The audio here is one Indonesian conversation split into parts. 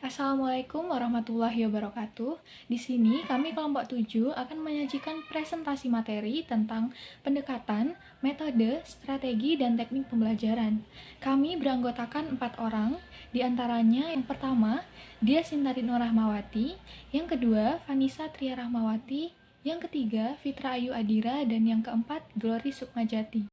Assalamualaikum warahmatullahi wabarakatuh. Di sini kami kelompok 7 akan menyajikan presentasi materi tentang pendekatan, metode, strategi, dan teknik pembelajaran. Kami beranggotakan 4 orang, di antaranya yang pertama, Dia Sintaritno Rahmawati, yang kedua, Vanessa Tria Rahmawati, yang ketiga, Fitra Ayu Adira, dan yang keempat, Glory Sukmajati.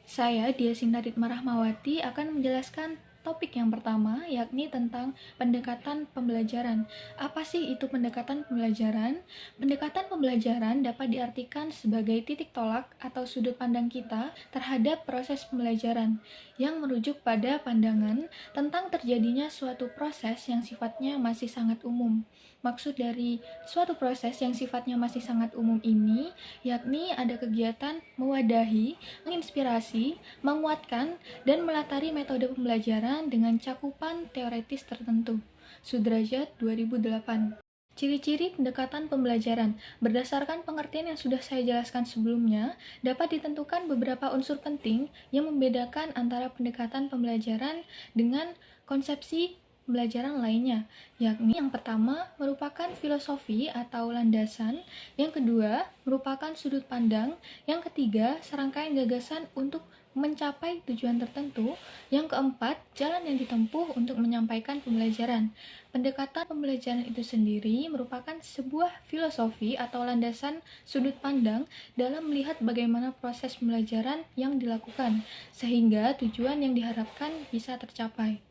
Saya, Dia Sintaritno Rahmawati, akan menjelaskan topik yang pertama, yakni tentang pendekatan pembelajaran. Apa sih itu pendekatan pembelajaran? Pendekatan pembelajaran dapat diartikan sebagai titik tolak atau sudut pandang kita terhadap proses pembelajaran yang merujuk pada pandangan tentang terjadinya suatu proses yang sifatnya masih sangat umum. Maksud dari suatu proses yang sifatnya masih sangat umum ini, yakni ada kegiatan mewadahi, menginspirasi, menguatkan, dan melatari metode pembelajaran dengan cakupan teoretis tertentu. Sudrajat 2008. Ciri-ciri pendekatan pembelajaran berdasarkan pengertian yang sudah saya jelaskan sebelumnya dapat ditentukan beberapa unsur penting yang membedakan antara pendekatan pembelajaran dengan konsepsi pembelajaran lainnya, yakni yang pertama merupakan filosofi atau landasan, yang kedua merupakan sudut pandang, yang ketiga serangkaian gagasan untuk mencapai tujuan tertentu, yang keempat jalan yang ditempuh untuk menyampaikan pembelajaran. Pendekatan pembelajaran itu sendiri merupakan sebuah filosofi atau landasan sudut pandang dalam melihat bagaimana proses pembelajaran yang dilakukan, sehingga tujuan yang diharapkan bisa tercapai.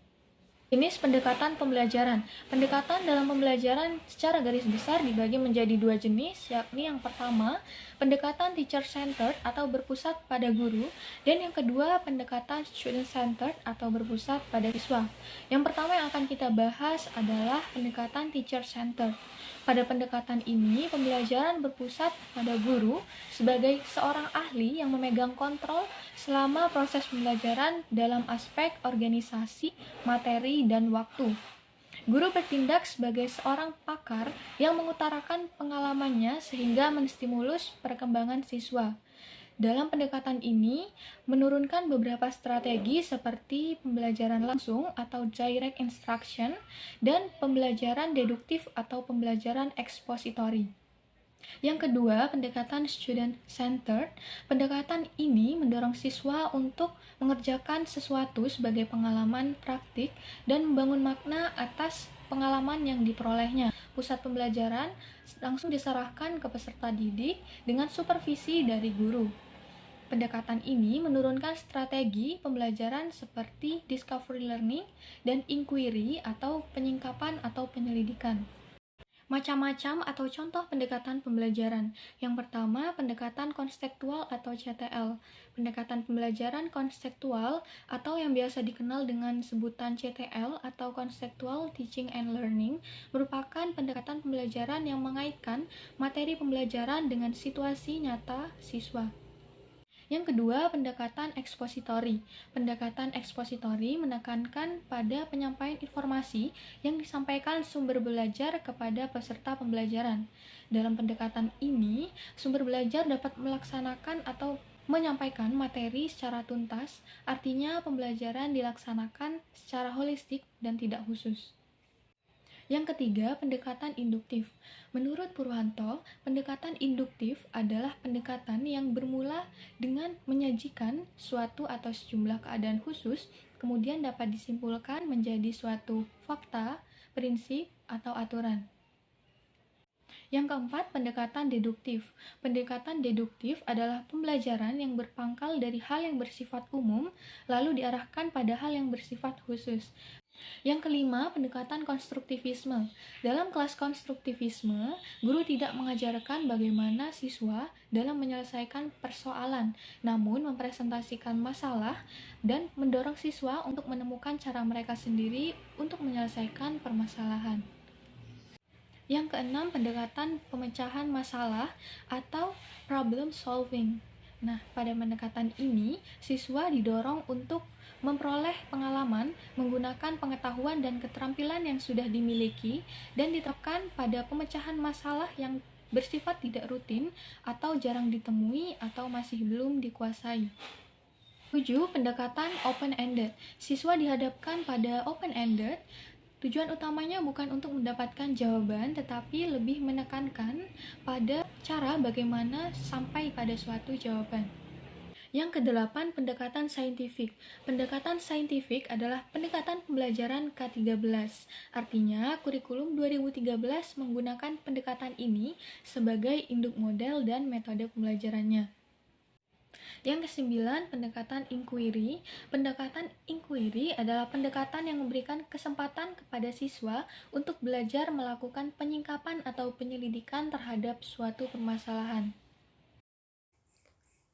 Jenis pendekatan pembelajaran. Pendekatan dalam pembelajaran secara garis besar dibagi menjadi dua jenis, yakni yang pertama, pendekatan teacher-centered atau berpusat pada guru, dan yang kedua, pendekatan student-centered atau berpusat pada siswa. Yang pertama yang akan kita bahas adalah pendekatan teacher-centered. Pada pendekatan ini, pembelajaran berpusat pada guru sebagai seorang ahli yang memegang kontrol selama proses pembelajaran dalam aspek organisasi, materi, dan waktu. Guru bertindak sebagai seorang pakar yang mengutarakan pengalamannya sehingga menstimulus perkembangan siswa. Dalam pendekatan ini, menurunkan beberapa strategi seperti pembelajaran langsung atau direct instruction dan pembelajaran deduktif atau pembelajaran ekspositori. Yang kedua, pendekatan student-centered. Pendekatan ini mendorong siswa untuk mengerjakan sesuatu sebagai pengalaman praktik dan membangun makna atas pengalaman yang diperolehnya. Pusat pembelajaran langsung diserahkan ke peserta didik dengan supervisi dari guru. Pendekatan ini menurunkan strategi pembelajaran seperti discovery learning dan inquiry atau penyingkapan atau penyelidikan. Macam-macam atau contoh pendekatan pembelajaran. Yang pertama, pendekatan konseptual atau CTL. Pendekatan pembelajaran konseptual atau yang biasa dikenal dengan sebutan CTL atau Conceptual Teaching and Learning merupakan pendekatan pembelajaran yang mengaitkan materi pembelajaran dengan situasi nyata siswa. Yang kedua, pendekatan ekspositori. Pendekatan ekspositori menekankan pada penyampaian informasi yang disampaikan sumber belajar kepada peserta pembelajaran. Dalam pendekatan ini, sumber belajar dapat melaksanakan atau menyampaikan materi secara tuntas, artinya pembelajaran dilaksanakan secara holistik dan tidak khusus. Yang ketiga, pendekatan induktif. Menurut Purwanto, pendekatan induktif adalah pendekatan yang bermula dengan menyajikan suatu atau sejumlah keadaan khusus, kemudian dapat disimpulkan menjadi suatu fakta, prinsip, atau aturan. Yang keempat, pendekatan deduktif. Pendekatan deduktif adalah pembelajaran yang berpangkal dari hal yang bersifat umum, lalu diarahkan pada hal yang bersifat khusus. Yang kelima, pendekatan konstruktivisme. Dalam kelas konstruktivisme, guru tidak mengajarkan bagaimana siswa dalam menyelesaikan persoalan, namun mempresentasikan masalah dan mendorong siswa untuk menemukan cara mereka sendiri untuk menyelesaikan permasalahan. Yang keenam, pendekatan pemecahan masalah atau problem solving. Nah, pada pendekatan ini, siswa didorong untuk memperoleh pengalaman menggunakan pengetahuan dan keterampilan yang sudah dimiliki dan diterapkan pada pemecahan masalah yang bersifat tidak rutin atau jarang ditemui atau masih belum dikuasai. 7. Pendekatan open-ended. Siswa dihadapkan pada open-ended Tujuan utamanya bukan untuk mendapatkan jawaban, tetapi lebih menekankan pada cara bagaimana sampai pada suatu jawaban. Yang kedelapan, pendekatan saintifik. Pendekatan saintifik adalah pendekatan pembelajaran K13. Artinya, kurikulum 2013 menggunakan pendekatan ini sebagai induk model dan metode pembelajarannya. Yang kesembilan, pendekatan inquiry. Pendekatan inquiry adalah pendekatan yang memberikan kesempatan kepada siswa untuk belajar melakukan penyingkapan atau penyelidikan terhadap suatu permasalahan.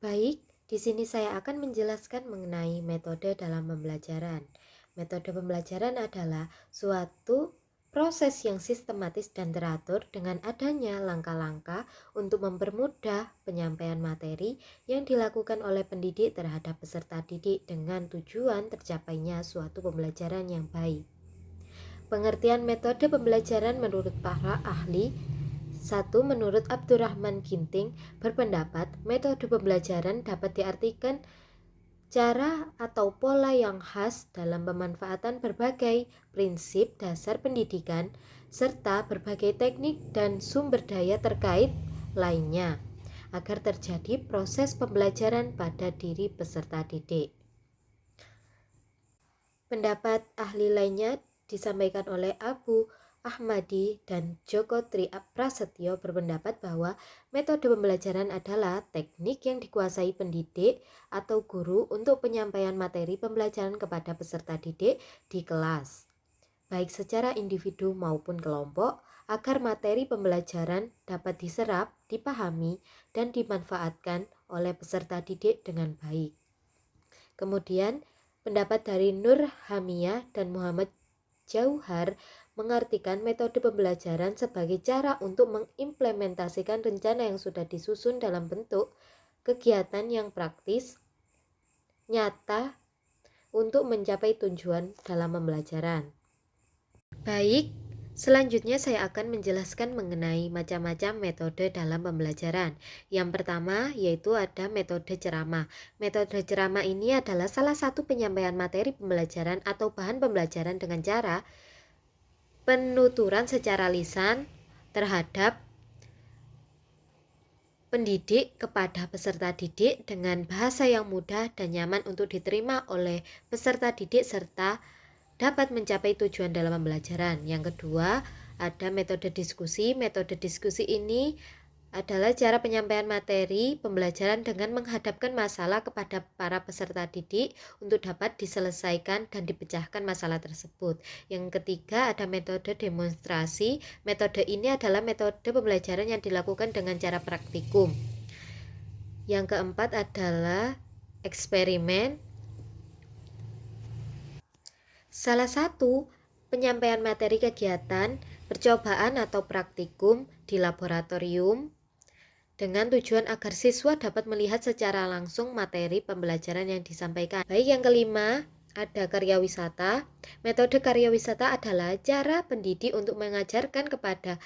Baik, di sini saya akan menjelaskan mengenai metode dalam pembelajaran. Metode pembelajaran adalah suatu proses yang sistematis dan teratur dengan adanya langkah-langkah untuk mempermudah penyampaian materi yang dilakukan oleh pendidik terhadap peserta didik dengan tujuan tercapainya suatu pembelajaran yang baik. Pengertian metode pembelajaran menurut para ahli. Satu, menurut Abdurrahman Ginting berpendapat metode pembelajaran dapat diartikan cara atau pola yang khas dalam pemanfaatan berbagai prinsip dasar pendidikan serta berbagai teknik dan sumber daya terkait lainnya agar terjadi proses pembelajaran pada diri peserta didik. Pendapat ahli lainnya disampaikan oleh Abu Ahmadi dan Joko Tri Prasetyo berpendapat bahwa metode pembelajaran adalah teknik yang dikuasai pendidik atau guru untuk penyampaian materi pembelajaran kepada peserta didik di kelas, baik secara individu maupun kelompok, agar materi pembelajaran dapat diserap, dipahami, dan dimanfaatkan oleh peserta didik dengan baik. Kemudian, pendapat dari Nur Hamiyah dan Muhammad Jauhar mengartikan metode pembelajaran sebagai cara untuk mengimplementasikan rencana yang sudah disusun dalam bentuk kegiatan yang praktis, nyata, untuk mencapai tujuan dalam pembelajaran. Baik, selanjutnya saya akan menjelaskan mengenai macam-macam metode dalam pembelajaran. Yang pertama yaitu ada metode ceramah. Metode ceramah ini adalah salah satu penyampaian materi pembelajaran atau bahan pembelajaran dengan cara penuturan secara lisan terhadap pendidik kepada peserta didik dengan bahasa yang mudah dan nyaman untuk diterima oleh peserta didik serta dapat mencapai tujuan dalam pembelajaran. Yang kedua, ada metode diskusi. Metode diskusi ini adalah cara penyampaian materi pembelajaran dengan menghadapkan masalah kepada para peserta didik untuk dapat diselesaikan dan dipecahkan masalah tersebut. Yang ketiga, ada metode demonstrasi. Metode ini adalah metode pembelajaran yang dilakukan dengan cara praktikum. Yang keempat adalah eksperimen. Salah satu penyampaian materi kegiatan percobaan atau praktikum di laboratorium dengan tujuan agar siswa dapat melihat secara langsung materi pembelajaran yang disampaikan. Baik, yang kelima, ada karya wisata. Metode karya wisata adalah cara pendidik untuk mengajarkan kepada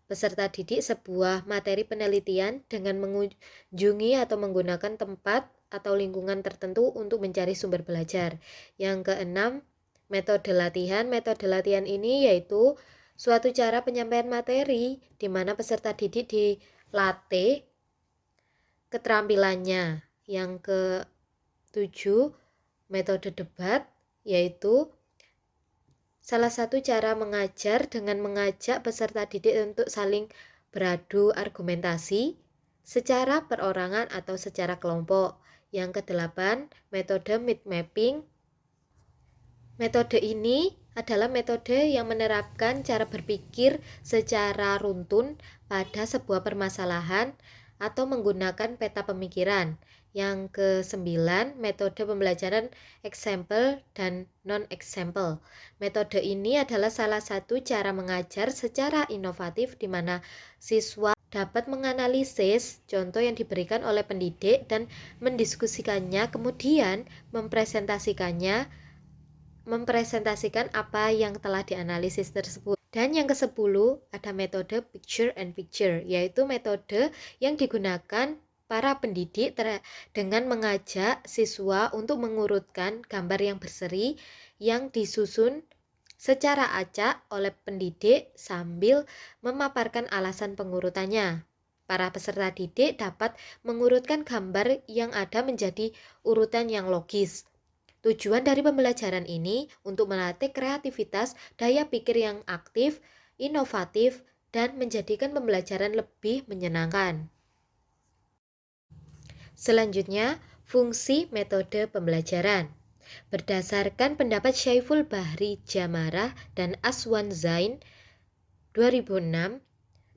peserta didik sebuah materi penelitian dengan mengunjungi atau menggunakan tempat atau lingkungan tertentu untuk mencari sumber belajar. Yang keenam, metode latihan. Metode latihan ini yaitu suatu cara penyampaian materi di mana peserta didik dilatih keterampilannya. Yang ketujuh, metode debat, yaitu salah satu cara mengajar dengan mengajak peserta didik untuk saling beradu argumentasi secara perorangan atau secara kelompok. Yang kedelapan, metode mind mapping. Metode ini adalah metode yang menerapkan cara berpikir secara runtun pada sebuah permasalahan atau menggunakan peta pemikiran. Yang kesembilan, metode pembelajaran example dan non-example. Metode ini adalah salah satu cara mengajar secara inovatif di mana siswa dapat menganalisis contoh yang diberikan oleh pendidik dan mendiskusikannya, kemudian mempresentasikan apa yang telah dianalisis tersebut. Dan yang ke-10 ada metode picture and picture, yaitu metode yang digunakan para pendidik dengan mengajak siswa untuk mengurutkan gambar yang berseri yang disusun secara acak oleh pendidik sambil memaparkan alasan pengurutannya. Para peserta didik dapat mengurutkan gambar yang ada menjadi urutan yang logis. Tujuan dari pembelajaran ini untuk melatih kreativitas, daya pikir yang aktif, inovatif, dan menjadikan pembelajaran lebih menyenangkan. Selanjutnya, fungsi metode pembelajaran. Berdasarkan pendapat Syaiful Bahri Jamarah dan Aswan Zain 2006,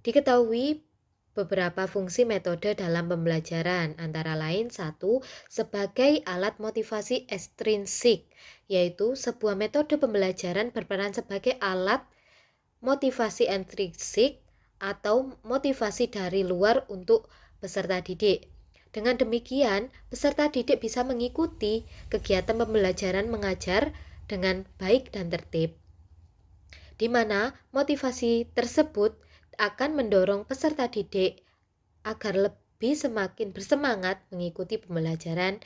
diketahui beberapa fungsi metode dalam pembelajaran, antara lain 1. Sebagai alat motivasi ekstrinsik, yaitu sebuah metode pembelajaran berperan sebagai alat motivasi intrinsik atau motivasi dari luar untuk peserta didik. Dengan demikian, peserta didik bisa mengikuti kegiatan pembelajaran mengajar dengan baik dan tertib, di mana motivasi tersebut akan mendorong peserta didik agar lebih semakin bersemangat mengikuti pembelajaran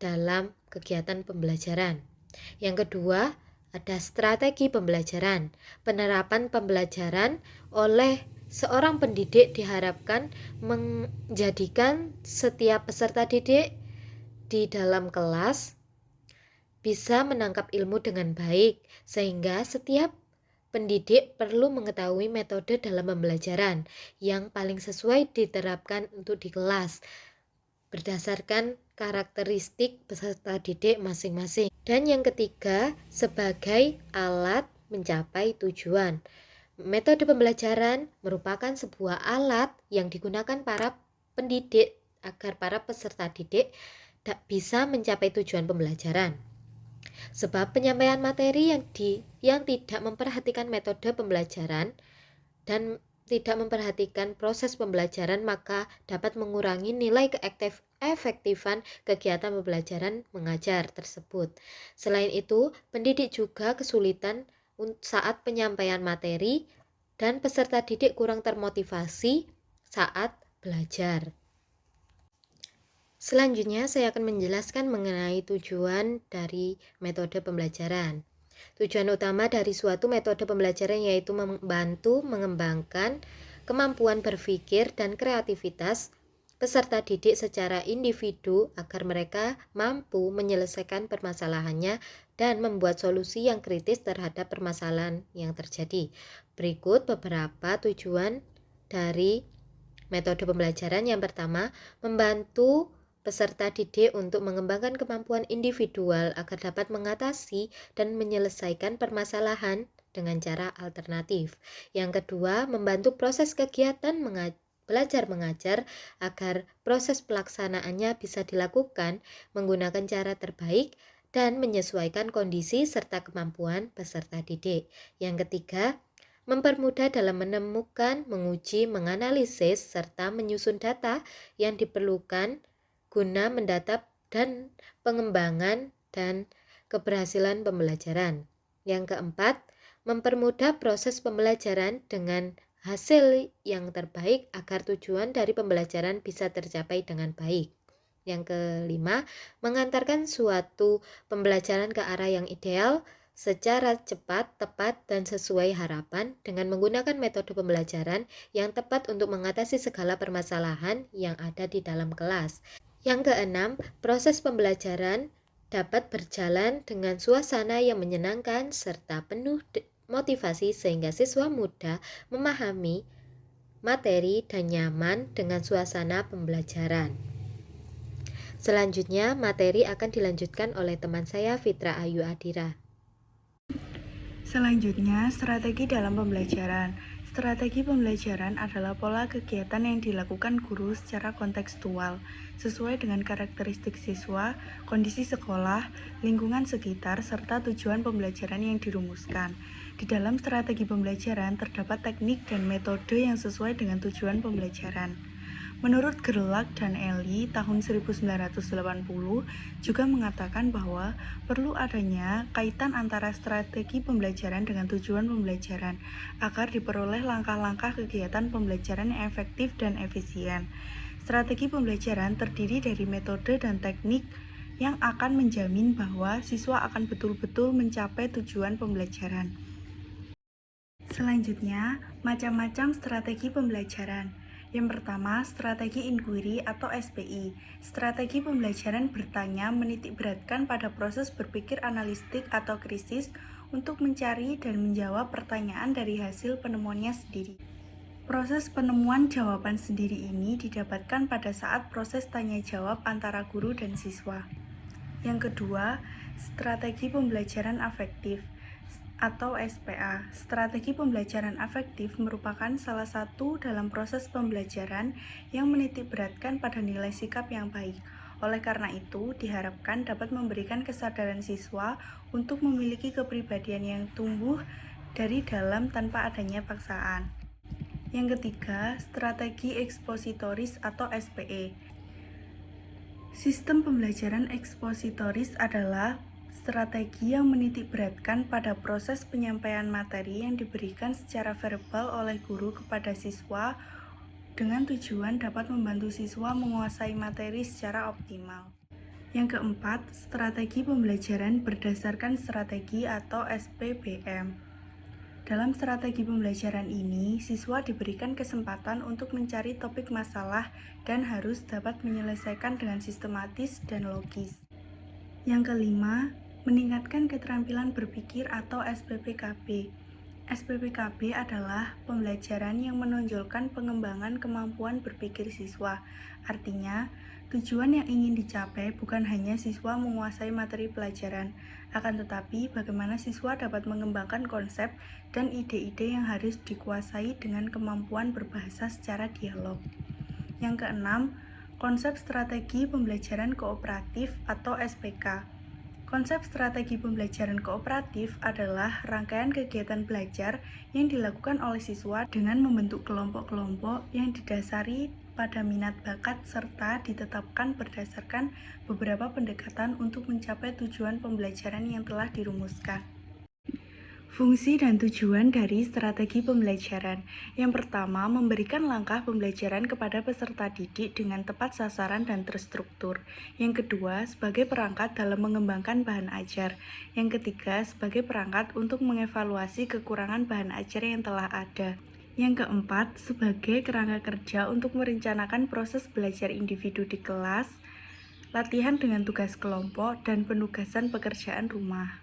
dalam kegiatan pembelajaran. Yang kedua, ada strategi pembelajaran. Penerapan pembelajaran oleh seorang pendidik diharapkan menjadikan setiap peserta didik di dalam kelas bisa menangkap ilmu dengan baik, sehingga setiap pendidik perlu mengetahui metode dalam pembelajaran yang paling sesuai diterapkan untuk di kelas berdasarkan karakteristik peserta didik masing-masing. Dan yang ketiga, sebagai alat mencapai tujuan. Metode pembelajaran merupakan sebuah alat yang digunakan para pendidik agar para peserta didik bisa mencapai tujuan pembelajaran. Sebab penyampaian materi yang tidak memperhatikan metode pembelajaran dan tidak memperhatikan proses pembelajaran maka dapat mengurangi nilai keefektifan kegiatan pembelajaran mengajar tersebut. Selain itu, pendidik juga kesulitan saat penyampaian materi dan peserta didik kurang termotivasi saat belajar. Selanjutnya, saya akan menjelaskan mengenai tujuan dari metode pembelajaran. Tujuan utama dari suatu metode pembelajaran yaitu membantu mengembangkan kemampuan berpikir dan kreativitas peserta didik secara individu agar mereka mampu menyelesaikan permasalahannya dan membuat solusi yang kritis terhadap permasalahan yang terjadi. Berikut beberapa tujuan dari metode pembelajaran. Yang pertama, membantu peserta didik untuk mengembangkan kemampuan individual agar dapat mengatasi dan menyelesaikan permasalahan dengan cara alternatif. Yang kedua, membantu proses kegiatan belajar mengajar agar proses pelaksanaannya bisa dilakukan menggunakan cara terbaik dan menyesuaikan kondisi serta kemampuan peserta didik. Yang ketiga, mempermudah dalam menemukan, menguji, menganalisis, serta menyusun data yang diperlukan guna mendata dan pengembangan dan keberhasilan pembelajaran. Yang keempat, mempermudah proses pembelajaran dengan hasil yang terbaik agar tujuan dari pembelajaran bisa tercapai dengan baik. Yang kelima, mengantarkan suatu pembelajaran ke arah yang ideal secara cepat, tepat, dan sesuai harapan dengan menggunakan metode pembelajaran yang tepat untuk mengatasi segala permasalahan yang ada di dalam kelas. Yang keenam, proses pembelajaran dapat berjalan dengan suasana yang menyenangkan serta penuh motivasi sehingga siswa mudah memahami materi dan nyaman dengan suasana pembelajaran. Selanjutnya, materi akan dilanjutkan oleh teman saya Fitra Ayu Adira. Selanjutnya, strategi dalam pembelajaran. Strategi pembelajaran adalah pola kegiatan yang dilakukan guru secara kontekstual, sesuai dengan karakteristik siswa, kondisi sekolah, lingkungan sekitar, serta tujuan pembelajaran yang dirumuskan. Di dalam strategi pembelajaran terdapat teknik dan metode yang sesuai dengan tujuan pembelajaran. Menurut Gerlach dan Ellie tahun 1980 juga mengatakan bahwa perlu adanya kaitan antara strategi pembelajaran dengan tujuan pembelajaran agar diperoleh langkah-langkah kegiatan pembelajaran yang efektif dan efisien. Strategi pembelajaran terdiri dari metode dan teknik yang akan menjamin bahwa siswa akan betul-betul mencapai tujuan pembelajaran. Selanjutnya, macam-macam strategi pembelajaran. Yang pertama, strategi inquiry atau SPI. Strategi pembelajaran bertanya menitikberatkan pada proses berpikir analitik atau krisis untuk mencari dan menjawab pertanyaan dari hasil penemuannya sendiri. Proses penemuan jawaban sendiri ini didapatkan pada saat proses tanya-jawab antara guru dan siswa. Yang kedua, strategi pembelajaran afektif atau SPA. Strategi pembelajaran afektif merupakan salah satu dalam proses pembelajaran yang menitikberatkan pada nilai sikap yang baik. Oleh karena itu, diharapkan dapat memberikan kesadaran siswa untuk memiliki kepribadian yang tumbuh dari dalam tanpa adanya paksaan. Yang ketiga, strategi ekspositoris atau SPE. Sistem pembelajaran ekspositoris adalah strategi yang menitikberatkan pada proses penyampaian materi yang diberikan secara verbal oleh guru kepada siswa dengan tujuan dapat membantu siswa menguasai materi secara optimal. Yang keempat, strategi pembelajaran berdasarkan strategi atau SPBM. Dalam strategi pembelajaran ini, siswa diberikan kesempatan untuk mencari topik masalah dan harus dapat menyelesaikan dengan sistematis dan logis. Yang kelima, meningkatkan keterampilan berpikir atau SPPKB. SPPKB adalah pembelajaran yang menonjolkan pengembangan kemampuan berpikir siswa. Artinya, tujuan yang ingin dicapai bukan hanya siswa menguasai materi pelajaran, akan tetapi bagaimana siswa dapat mengembangkan konsep dan ide-ide yang harus dikuasai dengan kemampuan berbahasa secara dialog. Yang keenam, konsep strategi pembelajaran kooperatif atau SPK. Konsep strategi pembelajaran kooperatif adalah rangkaian kegiatan belajar yang dilakukan oleh siswa dengan membentuk kelompok-kelompok yang didasari pada minat bakat serta ditetapkan berdasarkan beberapa pendekatan untuk mencapai tujuan pembelajaran yang telah dirumuskan. Fungsi dan tujuan dari strategi pembelajaran. Yang pertama, memberikan langkah pembelajaran kepada peserta didik dengan tepat sasaran dan terstruktur. Yang kedua, sebagai perangkat dalam mengembangkan bahan ajar. Yang ketiga, sebagai perangkat untuk mengevaluasi kekurangan bahan ajar yang telah ada. Yang keempat, sebagai kerangka kerja untuk merencanakan proses belajar individu di kelas, latihan dengan tugas kelompok, dan penugasan pekerjaan rumah.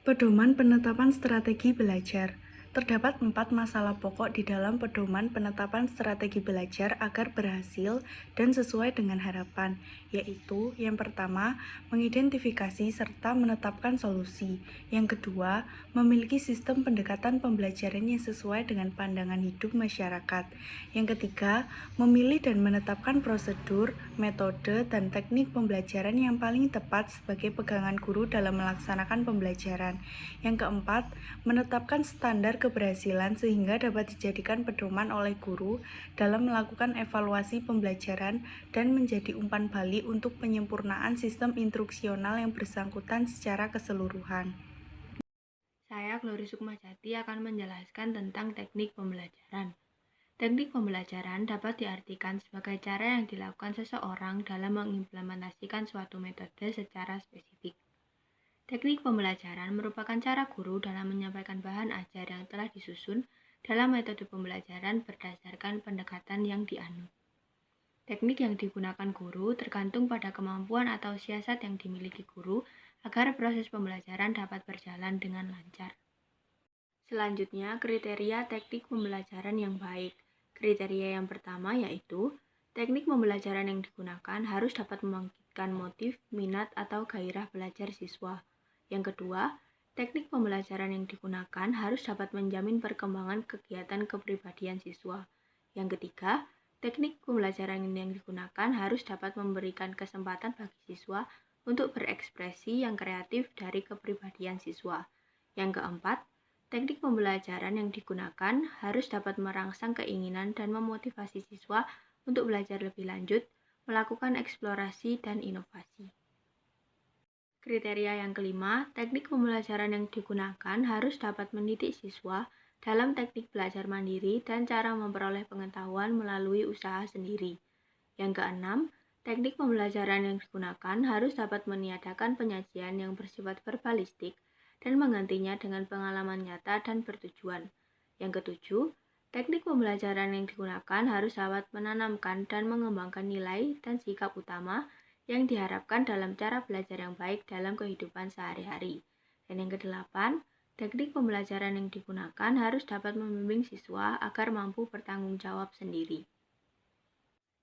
Pedoman penetapan strategi belajar. Terdapat 4 masalah pokok di dalam pedoman penetapan strategi belajar agar berhasil dan sesuai dengan harapan, yaitu yang pertama, mengidentifikasi serta menetapkan solusi. Yang kedua, memiliki sistem pendekatan pembelajaran yang sesuai dengan pandangan hidup masyarakat. Yang ketiga, memilih dan menetapkan prosedur, metode, dan teknik pembelajaran yang paling tepat sebagai pegangan guru dalam melaksanakan pembelajaran. Yang keempat, menetapkan standar keberhasilan sehingga dapat dijadikan pedoman oleh guru dalam melakukan evaluasi pembelajaran dan menjadi umpan balik untuk penyempurnaan sistem instruksional yang bersangkutan secara keseluruhan. Saya, Glory Sukmajati, akan menjelaskan tentang teknik pembelajaran. Teknik pembelajaran dapat diartikan sebagai cara yang dilakukan seseorang dalam mengimplementasikan suatu metode secara spesifik. Teknik pembelajaran merupakan cara guru dalam menyampaikan bahan ajar yang telah disusun dalam metode pembelajaran berdasarkan pendekatan yang dianut. Teknik yang digunakan guru tergantung pada kemampuan atau siasat yang dimiliki guru agar proses pembelajaran dapat berjalan dengan lancar. Selanjutnya, kriteria teknik pembelajaran yang baik. Kriteria yang pertama yaitu teknik pembelajaran yang digunakan harus dapat membangkitkan motif, minat, atau gairah belajar siswa. Yang kedua, teknik pembelajaran yang digunakan harus dapat menjamin perkembangan kegiatan kepribadian siswa. Yang ketiga, teknik pembelajaran yang digunakan harus dapat memberikan kesempatan bagi siswa untuk berekspresi yang kreatif dari kepribadian siswa. Yang keempat, teknik pembelajaran yang digunakan harus dapat merangsang keinginan dan memotivasi siswa untuk belajar lebih lanjut, melakukan eksplorasi dan inovasi. Kriteria yang kelima, teknik pembelajaran yang digunakan harus dapat mendidik siswa dalam teknik belajar mandiri dan cara memperoleh pengetahuan melalui usaha sendiri. Yang keenam, teknik pembelajaran yang digunakan harus dapat meniadakan penyajian yang bersifat verbalistik dan menggantinya dengan pengalaman nyata dan bertujuan. Yang ketujuh, teknik pembelajaran yang digunakan harus dapat menanamkan dan mengembangkan nilai dan sikap utama yang diharapkan dalam cara belajar yang baik dalam kehidupan sehari-hari. Dan yang kedelapan, teknik pembelajaran yang digunakan harus dapat membimbing siswa agar mampu bertanggung jawab sendiri.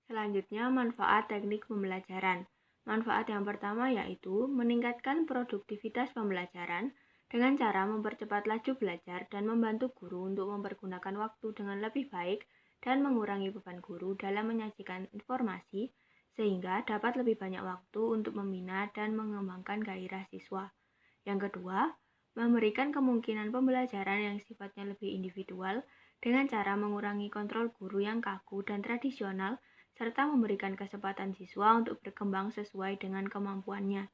Selanjutnya, manfaat teknik pembelajaran. Manfaat yang pertama yaitu meningkatkan produktivitas pembelajaran dengan cara mempercepat laju belajar dan membantu guru untuk mempergunakan waktu dengan lebih baik dan mengurangi beban guru dalam menyajikan informasi sehingga dapat lebih banyak waktu untuk membina dan mengembangkan gairah siswa. Yang kedua, memberikan kemungkinan pembelajaran yang sifatnya lebih individual dengan cara mengurangi kontrol guru yang kaku dan tradisional serta memberikan kesempatan siswa untuk berkembang sesuai dengan kemampuannya.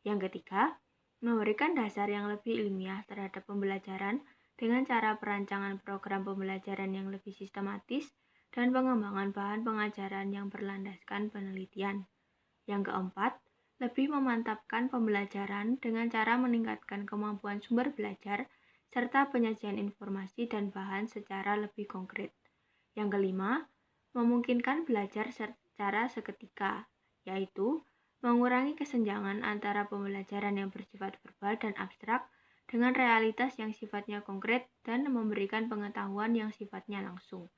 Yang ketiga, memberikan dasar yang lebih ilmiah terhadap pembelajaran dengan cara perancangan program pembelajaran yang lebih sistematis dan pengembangan bahan pengajaran yang berlandaskan penelitian. Yang keempat, lebih memantapkan pembelajaran dengan cara meningkatkan kemampuan sumber belajar serta penyajian informasi dan bahan secara lebih konkret. Yang kelima, memungkinkan belajar secara seketika, yaitu mengurangi kesenjangan antara pembelajaran yang bersifat verbal dan abstrak dengan realitas yang sifatnya konkret dan memberikan pengetahuan yang sifatnya langsung.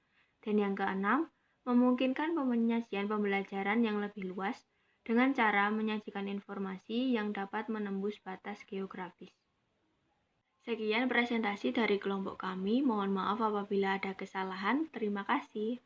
Dan yang keenam, memungkinkan penyajian pembelajaran yang lebih luas dengan cara menyajikan informasi yang dapat menembus batas geografis. Sekian presentasi dari kelompok kami, mohon maaf apabila ada kesalahan. Terima kasih.